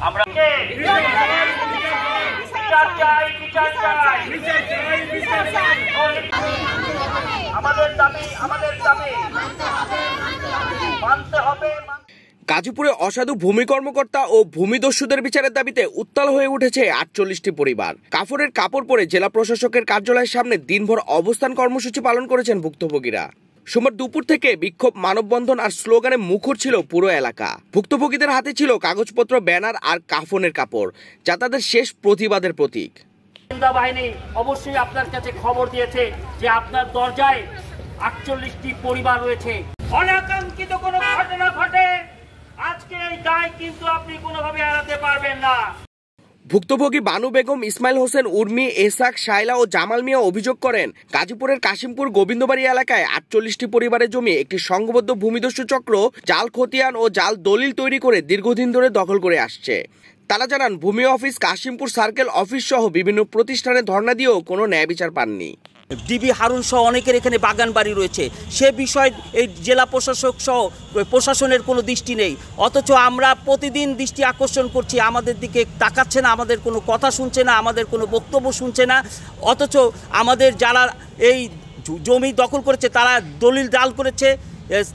আমরা আমাদের দাবি মানতে হবে। গাজীপুরে অসাধু ভূমি কর্মকর্তা ও ভূমিদস্যুদের বিচারের দাবিতে উত্তাল হয়ে উঠেছে ৪৮টি পরিবার। কাফনের কাপড় পরে জেলা প্রশাসকের কার্যালয়ের সামনে দিনভর অবস্থান কর্মসূচি পালন করেছেন ভুক্তভোগীরা। সোমবার দুপুর থেকে বিক্ষোভ, মানববন্ধন আর স্লোগানে মুখর ছিল পুরো এলাকা। ভুক্তভোগীদের হাতে ছিল কাগজপত্র, ব্যানার আর কাফনের কাপড়, যা তাদের শেষ প্রতিবাদের প্রতীক। গোয়েন্দা বাহিনী অবশ্যই আপনার কাছে খবর দিয়েছে যে আপনার দরজায় ৪৮টি পরিবার রয়েছে। অনাকাঙ্ক্ষিত কোনো ঘটনা ঘটে আজকে এই দায় কিন্তু আপনি কোনোভাবে এড়াতে পারবেন না। ভুক্তভোগী বানু বেগম, ইসমাইল হোসেন, উর্মি, এসাক, শাইলা ও জামাল মিয়া অভিযোগ করেন, গাজীপুরের কাশিমপুর গোবিন্দবাড়ি এলাকায় ৪৮টি পরিবারের জমি একটি সংঘবদ্ধ ভূমিদস্যু চক্র জাল খতিয়ান ও জাল দলিল তৈরি করে দীর্ঘদিন ধরে দখল করে আসছে। তারা জানান, ভূমি অফিস, কাশিমপুর সার্কেল অফিস সহ বিভিন্ন প্রতিষ্ঠানে ধর্ণা দিয়েও কোনো ন্যায় বিচার পাননি। ডিবি হারুন সহ অনেকের এখানে বাগান বাড়ি রয়েছে, সে বিষয় এই জেলা প্রশাসক সহ প্রশাসনের কোনো দৃষ্টি নেই। অথচ আমরা প্রতিদিন দৃষ্টি আকর্ষণ করছি, আমাদের দিকে তাকাচ্ছে না, আমাদের কোনো কথা শুনছে না, আমাদের কোনো বক্তব্য শুনছে না। অথচ আমাদের যারা এই জমি দখল করেছে তারা দলিল জাল করেছে,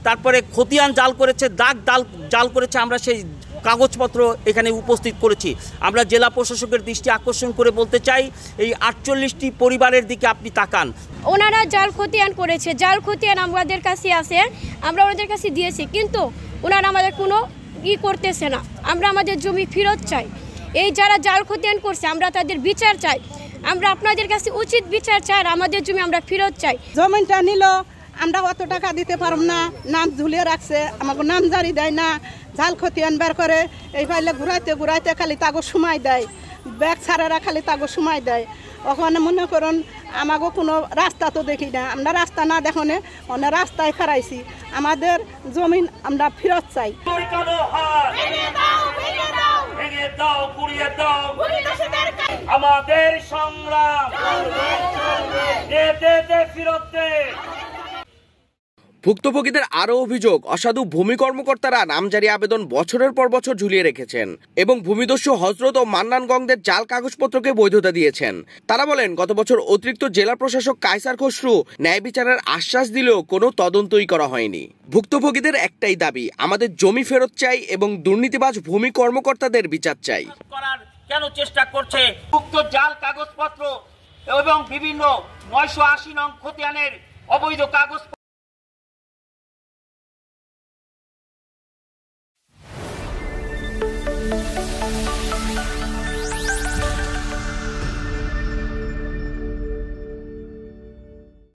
তারপরে খতিয়ান জাল করেছে, দাগ জাল করেছে। আমরা সেই কাগজপত্র এখানে উপস্থিত করেছি। আমরা জেলা প্রশাসকের দৃষ্টি আকর্ষণ করে বলতে চাই, এই ৪৮টি পরিবারের দিকে আপনি তাকান। ওনারা জাল খতিয়ান করেছে, জাল খতিয়ান আমাদের কাছে আছে, আমরা ওনাদের কাছে দিয়েছি, কিন্তু ওনারা আমাদের কোনো করতেছে না। আমরা আমাদের জমি ফেরত চাই। এই যারা জাল খতিয়ান করছে আমরা তাদের বিচার চাই। আমরা আপনাদের কাছে উচিত বিচার চাই, আমাদের জমি আমরা ফেরত চাই। জমিটা নিল, আমরা অত টাকা দিতে পারব না, নাম ঝুলিয়ে রাখছে, আমাকে নাম জারি দেয় না, জাল খতিয়ান বের করে এই পাইলে ঘুরাইতে খালি তাগো সময় দেয়, ব্যাগ ছাড়ারা খালি তাগো সময় দেয়। ওখানে মনে করুন আমাকে কোনো রাস্তা তো দেখি না, আমরা রাস্তা না দেখনে অনেক রাস্তায় খারাইছি, আমাদের জমিন আমরা ফেরত চাই। আমাদের সংগ্রাম ফেরত। ভুক্তভোগীদের আরও অভিযোগ, অসাধু ভূমি কর্মকর্তারা নামজারি আবেদন বছরের পর বছর ঝুলিয়ে রেখেছেন এবং ভূমিদস্যু হজরত ও মান্নানগঞ্জের জাল কাগজপত্রকে বৈধতা দিয়েছেন। তারা বলেন, গত বছর অতিরিক্ত জেলা প্রশাসক কায়সার খসরু ন্যায় বিচারের আশ্বাস দিলেও কোনো তদন্তই করা হয়নি। ভুক্তভোগীদের একটাই দাবি, আমাদের জমি ফেরত চাই এবং দুর্নীতিবাজ ভূমি কর্মকর্তাদের বিচার চাই। কেন চেষ্টা করছে উক্ত জাল কাগজপত্র এবং বিভিন্ন ৯৮০ নং খতিয়ানের অবৈধ কাগজপত্র